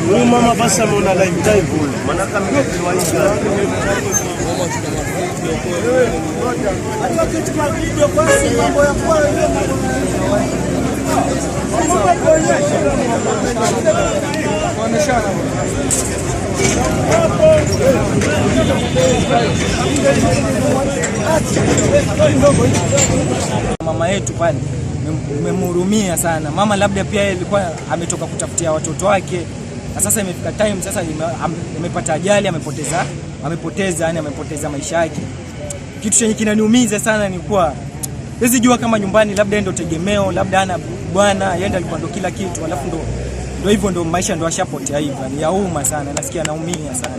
Huyu mama basi ameona live maana kama niliwaingia. Acha kichukua video basi mambo ya kwa mama yetu pale nimemhurumia sana. Mama labda pia alikuwa ametoka kutafutia watoto wake. Na sasa imefika time sasa amepata ajali, amepoteza maisha yake. Kitu chenye kinaniumiza sana ni kuwa hizi jua kama nyumbani labda ndio tegemeo, labda ana bwana, yeye alikuwa ndo kila kitu, alafu ndo hivyo ndo maisha ndo ashapotea hivyo. Ni yauma sana, nasikia naumia sana.